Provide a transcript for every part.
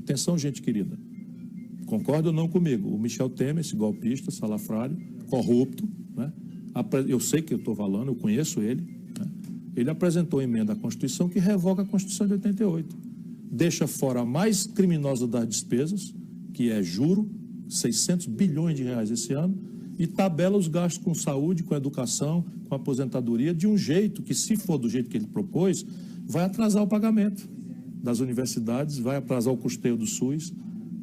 Atenção, gente querida. Concorda ou não comigo? O Michel Temer, esse golpista, salafrário, corrupto, né? Eu sei que eu estou falando, eu conheço ele, né? Ele apresentou emenda à Constituição que revoga a Constituição de 88. Deixa fora a mais criminosa das despesas, que é juro, 600 bilhões de reais esse ano, e tabela os gastos com saúde, com educação, com aposentadoria, de um jeito que, se for do jeito que ele propôs, vai atrasar o pagamento das universidades, vai atrasar o custeio do SUS.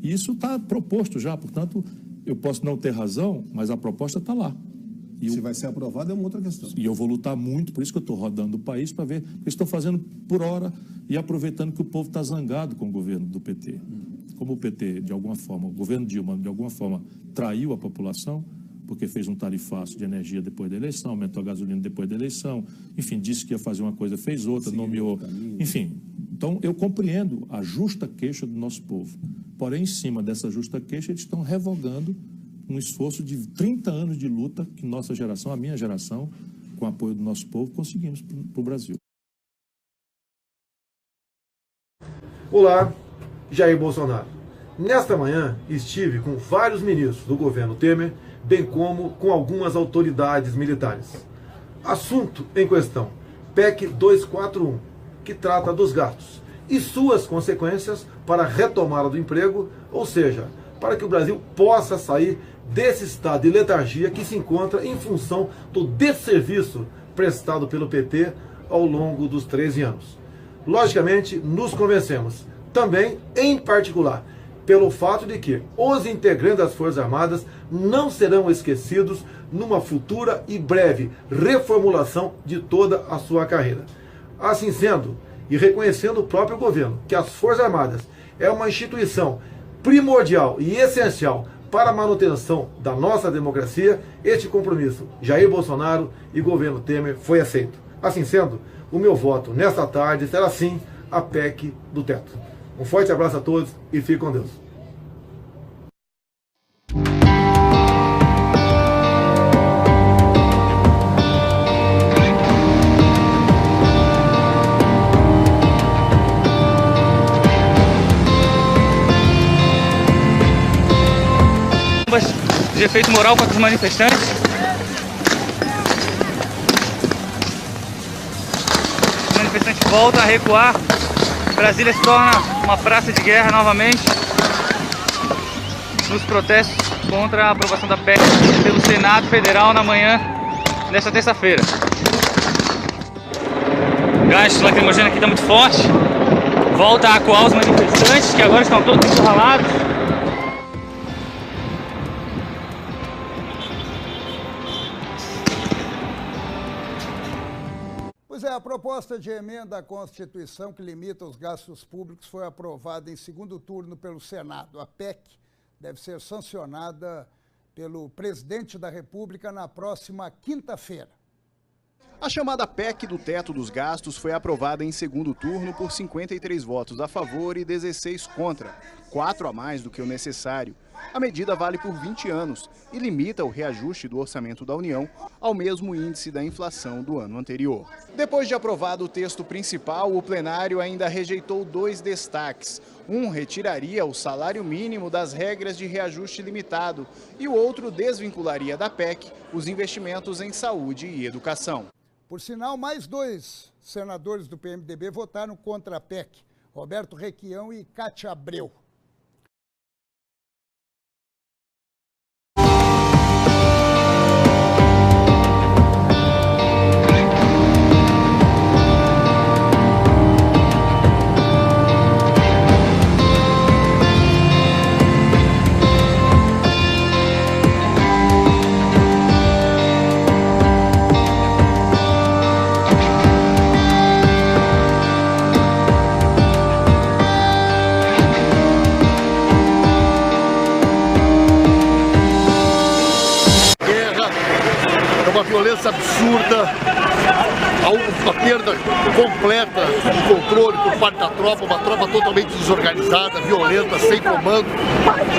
E isso está proposto já, portanto, eu posso não ter razão, mas a proposta está lá. E se vai ser aprovado é uma outra questão. E eu vou lutar muito, por isso que eu estou rodando o país para ver, porque estou fazendo por hora e aproveitando que o povo está zangado com o governo do PT. Como o PT, de alguma forma, o governo Dilma, de alguma forma, traiu a população, porque fez um tarifaço de energia depois da eleição, aumentou a gasolina depois da eleição, enfim, disse que ia fazer uma coisa, fez outra, nomeou, enfim. Então, eu compreendo a justa queixa do nosso povo. Porém, em cima dessa justa queixa, eles estão revogando um esforço de 30 anos de luta que nossa geração, a minha geração, com o apoio do nosso povo, conseguimos para o Brasil. Olá, Jair Bolsonaro. Nesta manhã, estive com vários ministros do governo Temer, bem como com algumas autoridades militares. Assunto em questão, PEC 241, que trata dos gastos e suas consequências para a retomada do emprego, ou seja, para que o Brasil possa sair desse estado de letargia que se encontra em função do desserviço prestado pelo PT ao longo dos 13 anos. Logicamente, nos convencemos, também, em particular, pelo fato de que os integrantes das Forças Armadas não serão esquecidos numa futura e breve reformulação de toda a sua carreira. Assim sendo, e reconhecendo o próprio governo que as Forças Armadas é uma instituição primordial e essencial para a manutenção da nossa democracia, este compromisso, Jair Bolsonaro e governo Temer, foi aceito. Assim sendo, o meu voto nesta tarde será sim a PEC do teto. Um forte abraço a todos e fique com Deus. De efeito moral contra os manifestantes. Os manifestantes voltam a recuar. Brasília se torna uma praça de guerra novamente nos protestos contra a aprovação da PEC pelo Senado Federal na manhã desta terça-feira. O gás lacrimogêneo aqui está muito forte. Volta a acuar os manifestantes, que agora estão todos encurralados. Pois é, a proposta de emenda à Constituição que limita os gastos públicos foi aprovada em segundo turno pelo Senado. A PEC deve ser sancionada pelo presidente da República na próxima quinta-feira. A chamada PEC do teto dos gastos foi aprovada em segundo turno por 53 votos a favor e 16 contra, 4 a mais do que o necessário. A medida vale por 20 anos e limita o reajuste do orçamento da União ao mesmo índice da inflação do ano anterior. Depois de aprovado o texto principal, o plenário ainda rejeitou 2 destaques. Um retiraria o salário mínimo das regras de reajuste limitado e o outro desvincularia da PEC os investimentos em saúde e educação. Por sinal, mais 2 senadores do PMDB votaram contra a PEC, Roberto Requião e Cátia Abreu. Violência absurda, uma perda completa de controle por parte da tropa, uma tropa totalmente desorganizada, violenta, sem comando,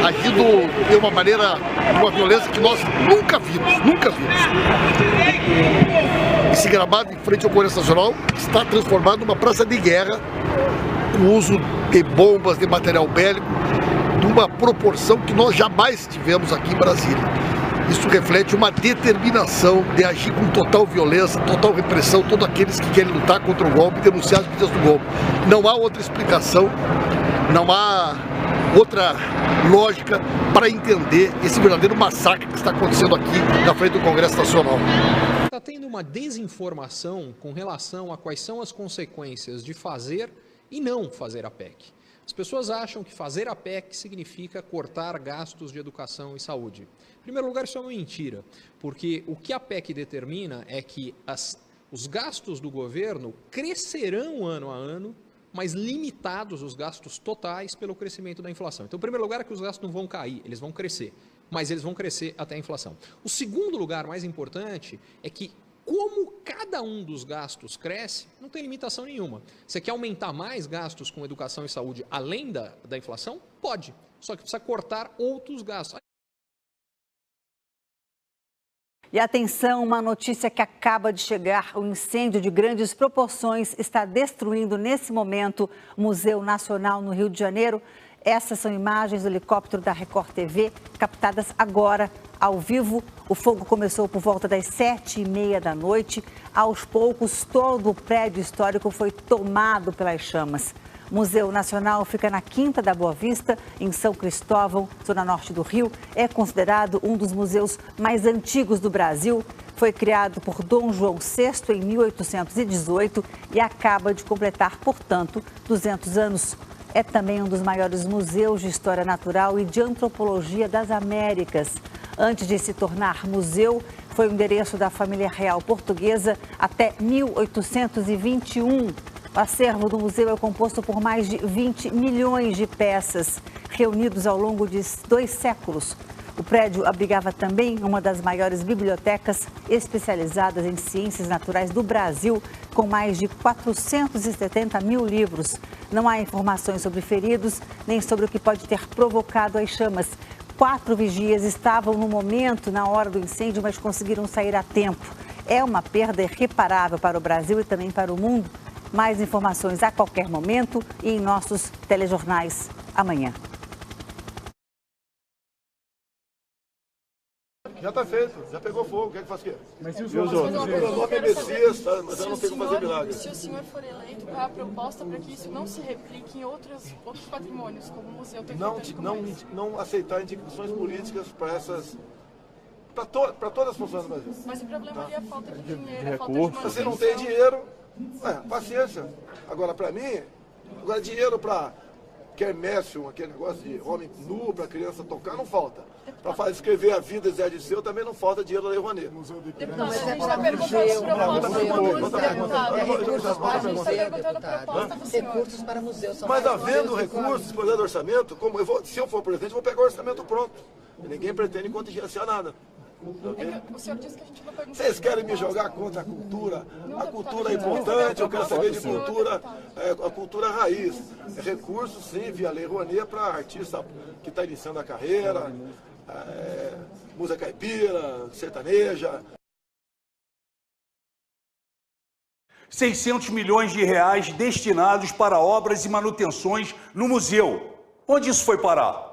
agindo de uma maneira, uma violência que nós nunca vimos. Esse Gramado, em frente ao Congresso Nacional, está transformado numa praça de guerra, com o uso de bombas, de material bélico, de uma proporção que nós jamais tivemos aqui em Brasília. Isso reflete uma determinação de agir com total violência, total repressão, todos aqueles que querem lutar contra o golpe e denunciar as medidas do golpe. Não há outra explicação, não há outra lógica para entender esse verdadeiro massacre que está acontecendo aqui na frente do Congresso Nacional. Está tendo uma desinformação com relação a quais são as consequências de fazer e não fazer a PEC. As pessoas acham que fazer a PEC significa cortar gastos de educação e saúde. Em primeiro lugar, isso é uma mentira, porque o que a PEC determina é que os gastos do governo crescerão ano a ano, mas limitados os gastos totais pelo crescimento da inflação. Então, em primeiro lugar, é que os gastos não vão cair, eles vão crescer, mas eles vão crescer até a inflação. O segundo lugar, mais importante, é que como cada um dos gastos cresce, não tem limitação nenhuma. Você quer aumentar mais gastos com educação e saúde além da inflação? Pode, só que precisa cortar outros gastos. E atenção, uma notícia que acaba de chegar. O incêndio de grandes proporções está destruindo nesse momento o Museu Nacional no Rio de Janeiro. Essas são imagens do helicóptero da Record TV, captadas agora, ao vivo. O fogo começou por volta das 7h30 da noite. Aos poucos, todo o prédio histórico foi tomado pelas chamas. O Museu Nacional fica na Quinta da Boa Vista, em São Cristóvão, zona norte do Rio. É considerado um dos museus mais antigos do Brasil. Foi criado por Dom João VI em 1818 e acaba de completar, portanto, 200 anos. É também um dos maiores museus de história natural e de antropologia das Américas. Antes de se tornar museu, foi o endereço da família real portuguesa até 1821. O acervo do museu é composto por mais de 20 milhões de peças, reunidos ao longo de 2 séculos. O prédio abrigava também uma das maiores bibliotecas especializadas em ciências naturais do Brasil, com mais de 470 mil livros. Não há informações sobre feridos, nem sobre o que pode ter provocado as chamas. 4 vigias estavam no momento, na hora do incêndio, mas conseguiram sair a tempo. É uma perda irreparável para o Brasil e também para o mundo. Mais informações a qualquer momento e em nossos telejornais amanhã. Já está feito, já pegou fogo, quer que faça o quê? Mas e os outros? Meu nome é Messias, tá? Mas eu não tenho como fazer milagre. Se o senhor for eleito, qual é a proposta para que isso não se replique em outros patrimônios, como o museu tem não aceitar indicações políticas para essas... para todas as funções do Brasil. Mas o problema ali é a falta de dinheiro, a falta de manutenção. Você não tem dinheiro, paciência. Agora, para mim, dinheiro para quermesse, aquele negócio de homem nu para criança tocar, não falta. Para escrever a vida de Zé Disseu também não falta dinheiro da Lei Rouanet. Deputado, a gente está perguntando proposta do senhor. Recursos para museu. Mas havendo recursos, por exemplo, do orçamento, se eu for presidente, eu vou pegar o orçamento pronto. E ninguém pretende contingenciar nada. O senhor disse que a gente não perguntou. Vocês querem me jogar contra a cultura? A cultura é importante, eu quero saber de cultura, a cultura raiz. Recursos, sim, via Lei Rouanet para artista que está iniciando a carreira, música caipira, sertaneja. 600 milhões de reais destinados para obras e manutenções no museu. Onde isso foi parar?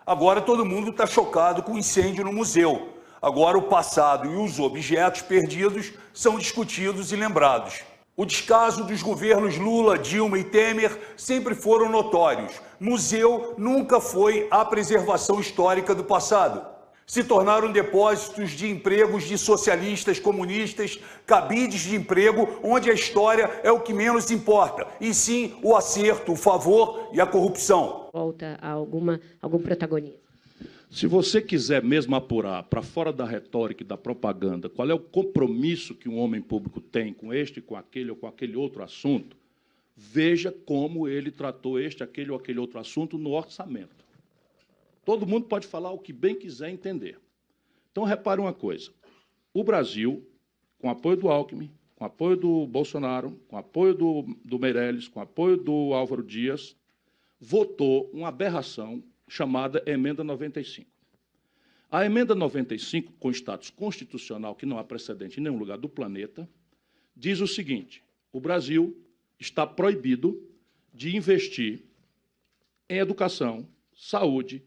Agora todo mundo está chocado com o incêndio no museu. Agora o passado e os objetos perdidos são discutidos e lembrados. O descaso dos governos Lula, Dilma e Temer sempre foram notórios. Museu nunca foi a preservação histórica do passado. Se tornaram depósitos de empregos de socialistas, comunistas, cabides de emprego, onde a história é o que menos importa, e sim o acerto, o favor e a corrupção. Volta a algum protagonismo. Se você quiser mesmo apurar para fora da retórica e da propaganda qual é o compromisso que um homem público tem com este, com aquele ou com aquele outro assunto, veja como ele tratou este, aquele ou aquele outro assunto no orçamento. Todo mundo pode falar o que bem quiser entender. Então, repare uma coisa. O Brasil, com apoio do Alckmin, com apoio do Bolsonaro, com apoio do Meirelles, com apoio do Álvaro Dias, votou uma aberração chamada Emenda 95. A Emenda 95, com status constitucional, que não há precedente em nenhum lugar do planeta, diz o seguinte: o Brasil está proibido de investir em educação, saúde,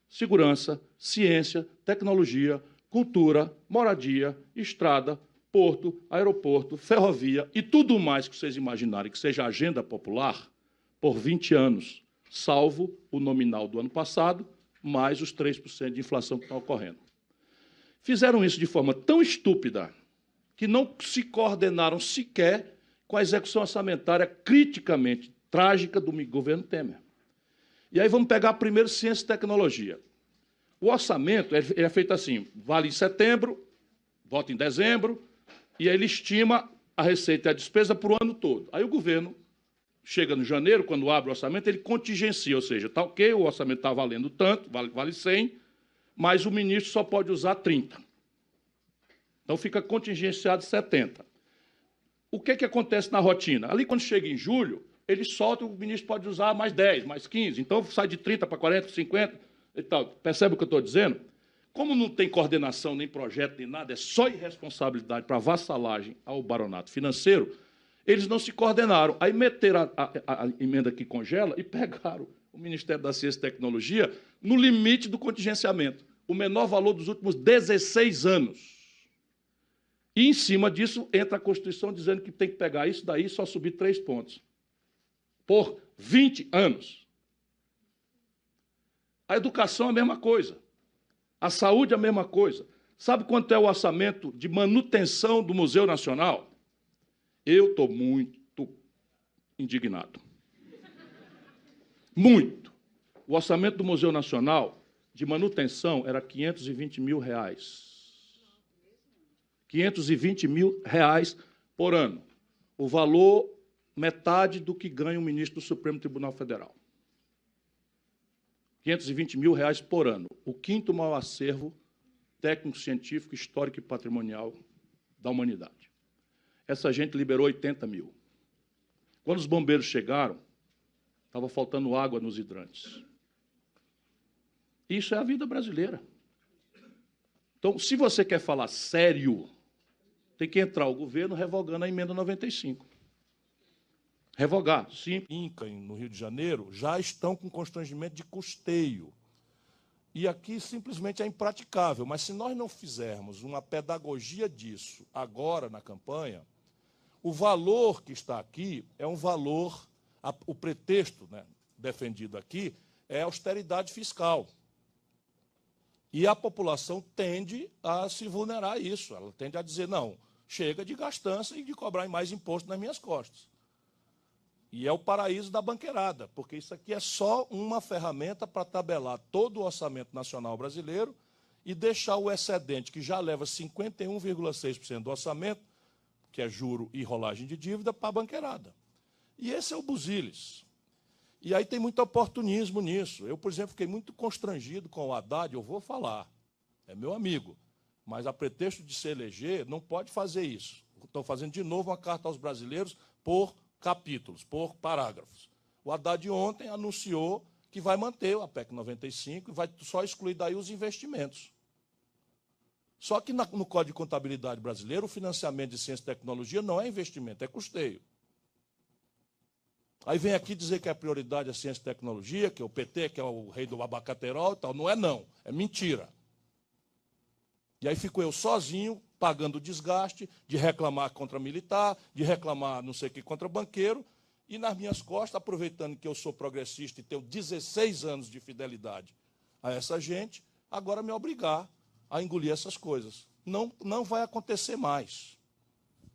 segurança, ciência, tecnologia, cultura, moradia, estrada, porto, aeroporto, ferrovia e tudo mais que vocês imaginarem que seja agenda popular por 20 anos, salvo o nominal do ano passado, mais os 3% de inflação que está ocorrendo. Fizeram isso de forma tão estúpida que não se coordenaram sequer com a execução orçamentária criticamente trágica do governo Temer. E aí vamos pegar primeiro ciência e tecnologia. O orçamento é feito assim, vale em setembro, vota em dezembro, e aí ele estima a receita e a despesa para o ano todo. Aí o governo chega no janeiro, quando abre o orçamento, ele contingencia, ou seja, está ok, o orçamento está valendo tanto, vale 100, mas o ministro só pode usar 30. Então fica contingenciado 70. O que acontece na rotina? Ali, quando chega em julho, ele solta, o ministro pode usar mais 10, mais 15, então sai de 30 para 40, 50 e tal. Percebe o que eu estou dizendo? Como não tem coordenação, nem projeto, nem nada, é só irresponsabilidade para vassalagem ao baronato financeiro, eles não se coordenaram. Aí meteram a emenda que congela e pegaram o Ministério da Ciência e Tecnologia no limite do contingenciamento, o menor valor dos últimos 16 anos. E, em cima disso, entra a Constituição dizendo que tem que pegar isso daí e só subir 3 pontos. Por 20 anos. A educação é a mesma coisa. A saúde é a mesma coisa. Sabe quanto é o orçamento de manutenção do Museu Nacional? Eu estou muito indignado. Muito. O orçamento do Museu Nacional de manutenção era R$520 mil. R$520 mil por ano. O valor, metade do que ganha o ministro do Supremo Tribunal Federal. R$520 mil por ano. O 5º maior acervo técnico, científico, histórico e patrimonial da humanidade. Essa gente liberou 80 mil. Quando os bombeiros chegaram, estava faltando água nos hidrantes. Isso é a vida brasileira. Então, se você quer falar sério, tem que entrar o governo revogando a emenda 95. Revogar, sim. INCA, no Rio de Janeiro, já estão com constrangimento de custeio. E aqui simplesmente é impraticável. Mas se nós não fizermos uma pedagogia disso agora na campanha, o valor que está aqui é um valor, o pretexto, né, defendido aqui é austeridade fiscal. E a população tende a se vulnerar a isso. Ela tende a dizer, não, chega de gastança e de cobrar mais imposto nas minhas costas. E é o paraíso da banqueirada, porque isso aqui é só uma ferramenta para tabelar todo o orçamento nacional brasileiro e deixar o excedente, que já leva 51,6% do orçamento, que é juro e rolagem de dívida, para a banqueirada. E esse é o busilis. E aí tem muito oportunismo nisso. Eu, por exemplo, fiquei muito constrangido com o Haddad, eu vou falar, é meu amigo, mas a pretexto de se eleger, não pode fazer isso. Estão fazendo de novo uma carta aos brasileiros por capítulos, por parágrafos. O Haddad ontem anunciou que vai manter a PEC 95 e vai só excluir daí os investimentos. Só que no Código de Contabilidade brasileiro, o financiamento de ciência e tecnologia não é investimento, é custeio. Aí vem aqui dizer que a prioridade é ciência e tecnologia, que é o PT, que é o rei do abacaterol e tal. Não é não, é mentira. E aí fico eu sozinho, pagando o desgaste de reclamar contra militar, de reclamar não sei o que contra banqueiro, e nas minhas costas, aproveitando que eu sou progressista e tenho 16 anos de fidelidade a essa gente, agora me obrigar a engolir essas coisas. Não vai acontecer mais.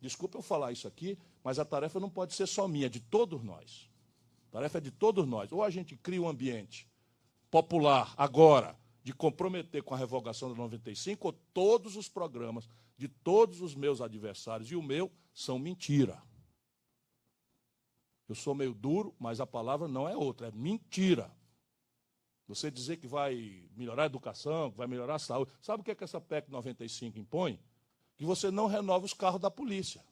Desculpa eu falar isso aqui, mas a tarefa não pode ser só minha, é de todos nós. A tarefa é de todos nós. Ou a gente cria um ambiente popular agora de comprometer com a revogação da 95, ou todos os programas de todos os meus adversários e o meu são mentira. Eu sou meio duro, mas a palavra não é outra, é mentira. Você dizer que vai melhorar a educação, que vai melhorar a saúde. Sabe o que é que essa PEC 95 impõe? Que você não renova os carros da polícia.